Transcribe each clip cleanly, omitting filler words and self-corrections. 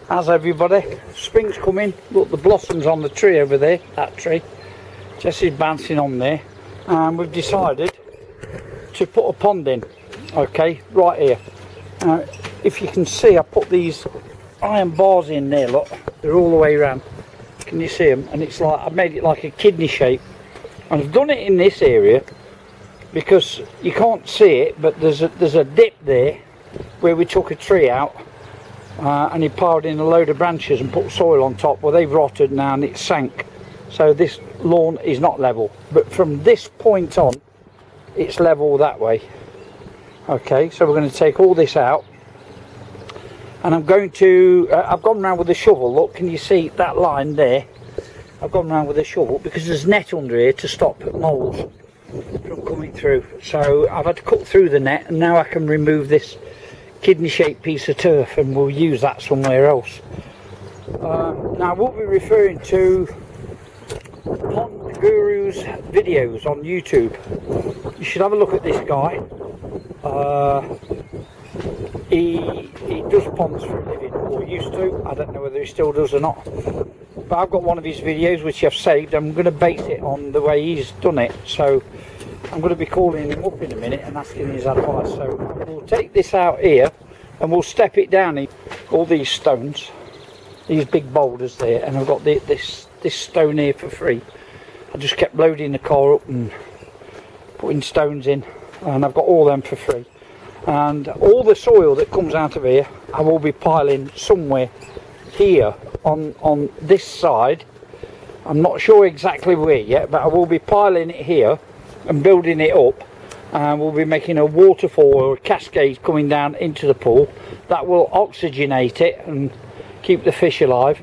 How's everybody? Spring's coming. Look, the blossoms on the tree over there, that tree. Jessie's bouncing on there. And we've decided to put a pond in, okay, right here. If you can see, I put these iron bars in there, look. They're all the way around. Can you see them? And it's like, I've made it like a kidney shape. And I've done it in this area because you can't see it, but there's a dip there where we took a tree out. And he piled in a load of branches and put soil on top. Well, they've rotted now and it's sank, so this lawn is not level, but from this point on it's level that way. Okay, so we're going to take all this out, and I'm going to I've gone around with a shovel. Look, can you see that line there? I've gone around with a shovel because there's net under here to stop moles from coming through, so I've had to cut through the net, and now I can remove this kidney shaped piece of turf and we'll use that somewhere else. Now we'll be referring to Pond Guru's videos on YouTube. You should have a look at this guy. He does ponds for a living, or used to. I don't know whether he still does or not, but I've got one of his videos which I've saved. I'm going to base it on the way he's done it, so I'm going to be calling him up in a minute and asking his advice. So we'll take this out here and we'll step it down. All these stones, these big boulders there, and I've got this stone here for free. I just kept loading the car up and putting stones in, and I've got all them for free. And all the soil that comes out of here I will be piling somewhere here on this side. I'm not sure exactly where yet, but I will be piling it here and building it up, and we'll be making a waterfall or a cascade coming down into the pool that will oxygenate it and keep the fish alive,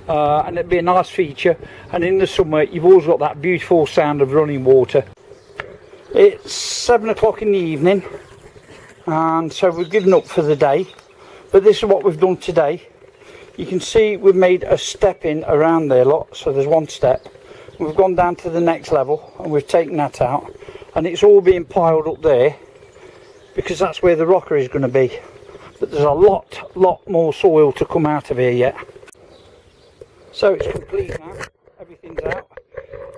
and it'll be a nice feature. And in the summer you've always got that beautiful sound of running water. It's 7 o'clock in the evening, and so we've given up for the day, but this is what we've done today. You can see we've made a step in around there, look, so there's one step. We've gone down to the next level and we've taken that out, and it's all being piled up there because that's where the rocker is going to be. But there's a lot more soil to come out of here yet. So it's complete now, everything's out.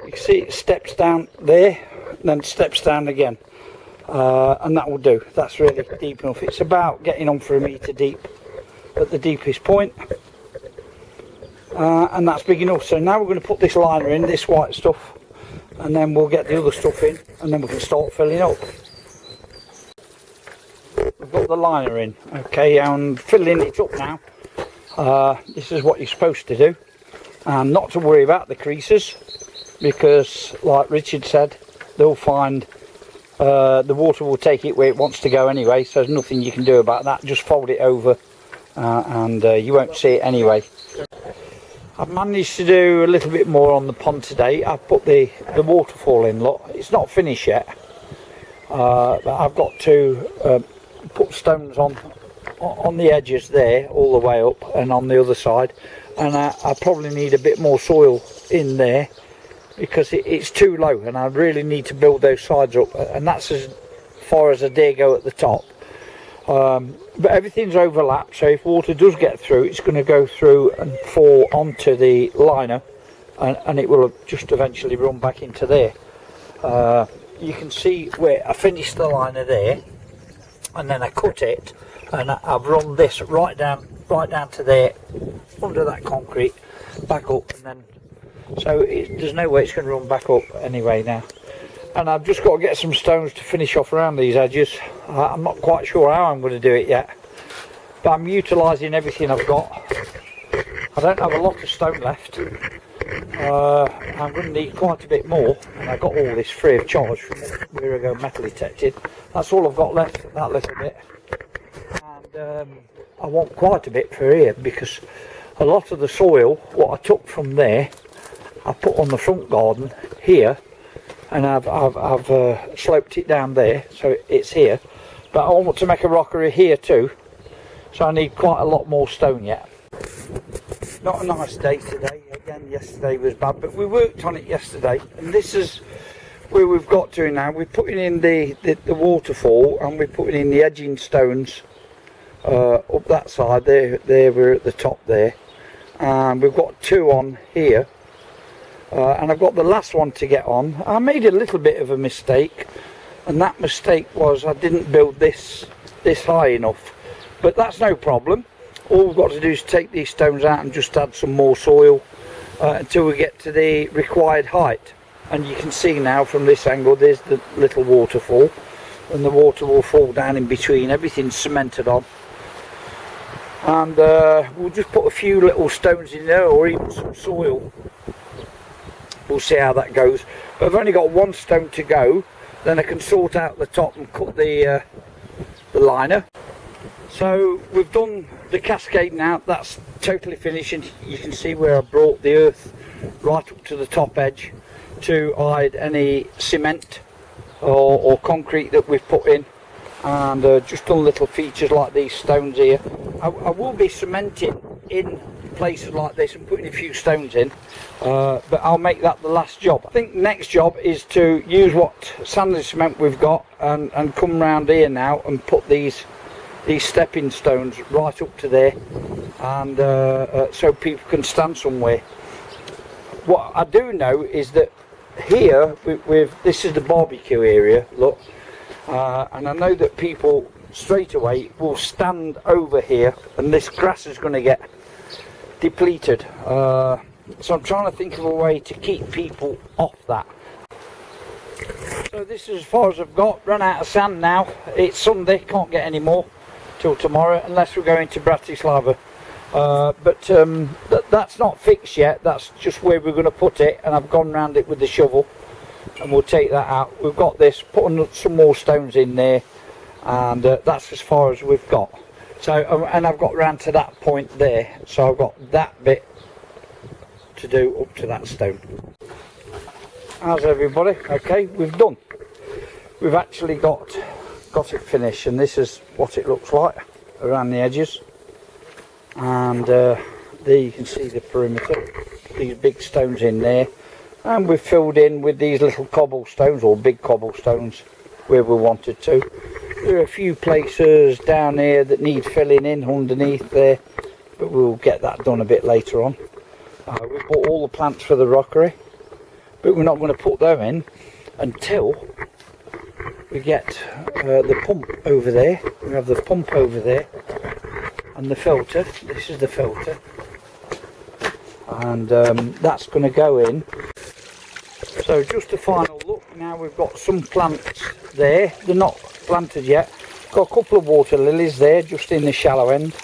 You can see it steps down there, then steps down again, and that will do. That's really deep enough. It's about getting on for a metre deep at the deepest point. And that's big enough. So now we're going to put this liner in, this white stuff, and then we'll get the other stuff in, and then we can start filling up. We've got the liner in, okay, and filling it up now. This is what you're supposed to do, and not to worry about the creases, because like Richard said, they'll find the water will take it where it wants to go anyway, so there's nothing you can do about that. Just fold it over, and you won't see it anyway. I've managed to do a little bit more on the pond today. I've put the waterfall in, look, it's not finished yet, but I've got to put stones on the edges there all the way up and on the other side, and I probably need a bit more soil in there because it's too low, and I really need to build those sides up, and that's as far as I dare go at the top. But everything's overlapped, so if water does get through, it's going to go through and fall onto the liner, and it will just eventually run back into there. You can see where I finished the liner there, and then I cut it, and I've run this right down to there under that concrete, back up, and then So there's no way it's going to run back up anyway now. And I've just got to get some stones to finish off around these edges. I'm not quite sure how I'm going to do it yet, but I'm utilising everything I've got. I don't have a lot of stone left. I'm going to need quite a bit more, and I got all this free of charge from Wirago Metal Detected. That's all I've got left, that little bit. And I want quite a bit for here, because a lot of the soil, what I took from there, I put on the front garden here, and I've sloped it down there, so it's here. But I want to make a rockery here too, so I need quite a lot more stone yet. Not a nice day today. Again, yesterday was bad, but we worked on it yesterday, and this is where we've got to now. We're putting in the waterfall, and we're putting in the edging stones up that side. There we're at the top there, and we've got 2 on here, and I've got the last one to get on. I made a little bit of a mistake, and that mistake was I didn't build this high enough, but that's no problem. All we've got to do is take these stones out and just add some more soil until we get to the required height. And you can see now from this angle, there's the little waterfall, and the water will fall down in between. Everything's cemented on, and we'll just put a few little stones in there, or even some soil. We'll see how that goes. But I've only got 1 stone to go, then I can sort out the top and cut the liner. So we've done the cascade now, that's totally finished, and you can see where I brought the earth right up to the top edge to hide any cement or concrete that we've put in, and just done little features like these stones here. I will be cementing in places like this and putting a few stones in, but I'll make that the last job. I think next job is to use what sanded cement we've got and come round here now and put these stepping stones right up to there, and so people can stand somewhere. What I do know is that here this is the barbecue area, look, and I know that people straight away will stand over here, and this grass is going to get depleted, so I'm trying to think of a way to keep people off that. So this is as far as I've got. Run out of sand now. It's Sunday, can't get any more till tomorrow, unless we're going to Bratislava. But that's not fixed yet. That's just where we're going to put it, and I've gone round it with the shovel, and we'll take that out. We've got this, putting some more stones in there, and that's as far as we've got. So, and I've got round to that point there, so I've got that bit to do up to that stone. How's everybody? Okay, we've done. We've actually got it finished, and this is what it looks like around the edges. And there you can see the perimeter, these big stones in there, and we've filled in with these little cobblestones, or big cobblestones, where we wanted to. There are a few places down here that need filling in underneath there, but we'll get that done a bit later on. We've bought all the plants for the rockery, but we're not going to put them in until we get the pump over there. We have the pump over there, and the filter. This is the filter, and that's going to go in. So just a final look. Now we've got some plants there. They're not planted yet. Got a couple of water lilies there, just in the shallow end,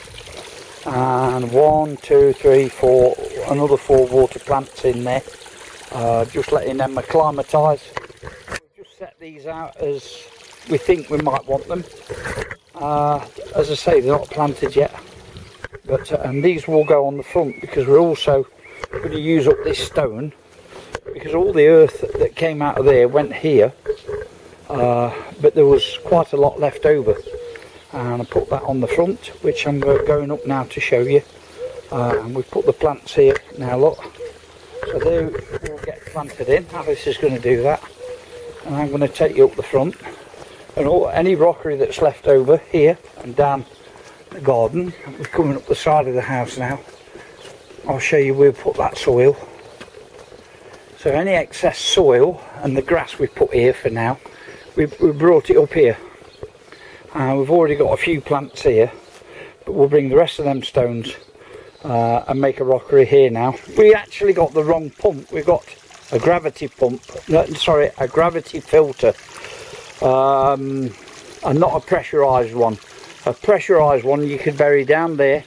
and 1, 2, 3, 4, another 4 water plants in there. Just letting them acclimatise. We've just set these out as we think we might want them. As I say, they're not planted yet, but and these will go on the front, because we're also going to use up this stone, because all the earth that came out of there went here, but there was quite a lot left over, and I put that on the front, which I'm going up now to show you. And we've put the plants here now, look, so they will get planted in. Alice is going to do that, and I'm going to take you up the front, and any rockery that's left over here and down the garden. We're coming up the side of the house now. I'll show you where we put that soil. So any excess soil and the grass we put here for now, we brought it up here. We've already got a few plants here, but we'll bring the rest of them stones and make a rockery here now. We actually got the wrong pump. We got a gravity pump, sorry, a gravity filter, and not a pressurized one. A pressurized one you could bury down there,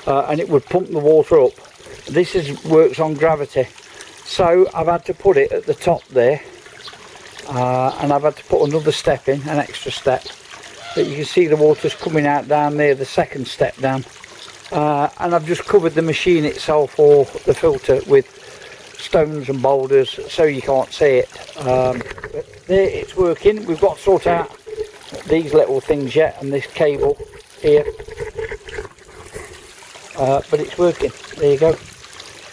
and it would pump the water up. This works on gravity, so I've had to put it at the top there, and I've had to put another step in, an extra step, that you can see the water's coming out down there, the second step down. And I've just covered the machine itself, or the filter, with stones and boulders so you can't see it. But there, it's working. We've got to sort out these little things yet, and this cable here, but it's working. There you go.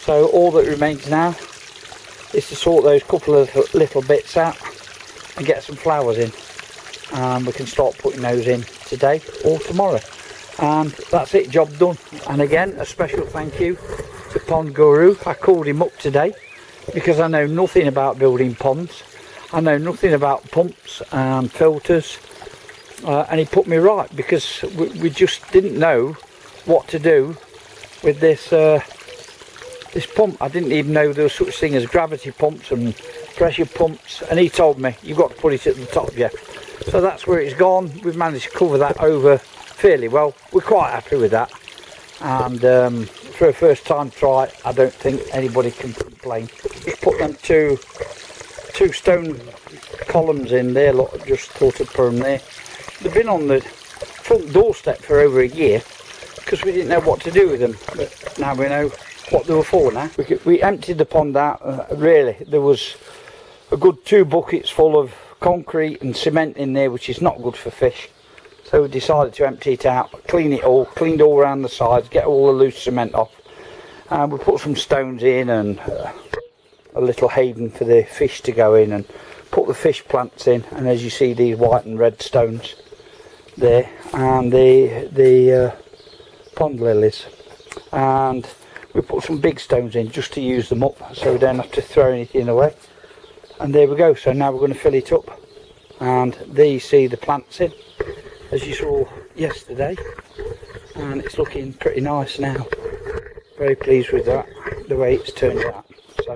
So all that remains now is to sort those couple of little bits out and get some flowers in, and we can start putting those in today or tomorrow. And that's it, job done. And again, a special thank you to Pond Guru. I called him up today because I know nothing about building ponds. I know nothing about pumps and filters, and he put me right, because we just didn't know what to do with this this pump. I didn't even know there was such thing as gravity pumps and pressure pumps, and he told me you've got to put it at the top, Jeff. So that's where it's gone. We've managed to cover that over fairly well. We're quite happy with that, and for a first time try, I don't think anybody can complain. Just put them two stone columns in there. Look, just thought I'd put them there. They've been on the front doorstep for over a year because we didn't know what to do with them, but now we know what they were for. Now we emptied the pond out. Really, there was a good 2 buckets full of concrete and cement in there, which is not good for fish. So we decided to empty it out, cleaned all around the sides, get all the loose cement off, and we put some stones in and a little haven for the fish to go in, and put the fish plants in. And as you see, these white and red stones there, and the pond lilies, and we put some big stones in just to use them up, so we don't have to throw anything away. And there we go. So now we're going to fill it up, and there you see the plants in, as you saw yesterday, and it's looking pretty nice now. Very pleased with that, the way it's turned out. So,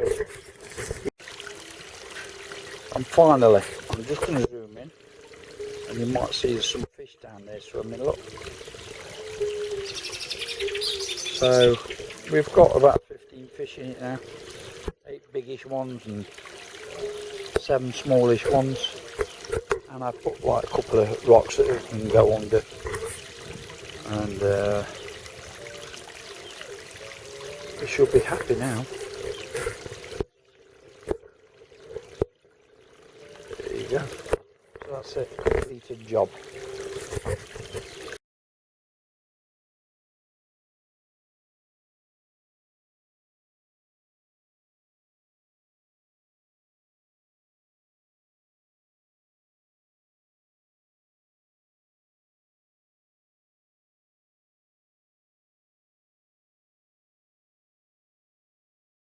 and finally, I'm just going to zoom in, and you might see there's some fish down there swimming. Look. So we've got about 15 fish in it now, 8 biggish ones and 7 smallish ones. And I put like a couple of rocks that we can go under, and we should be happy now. There you go. So that's a completed job.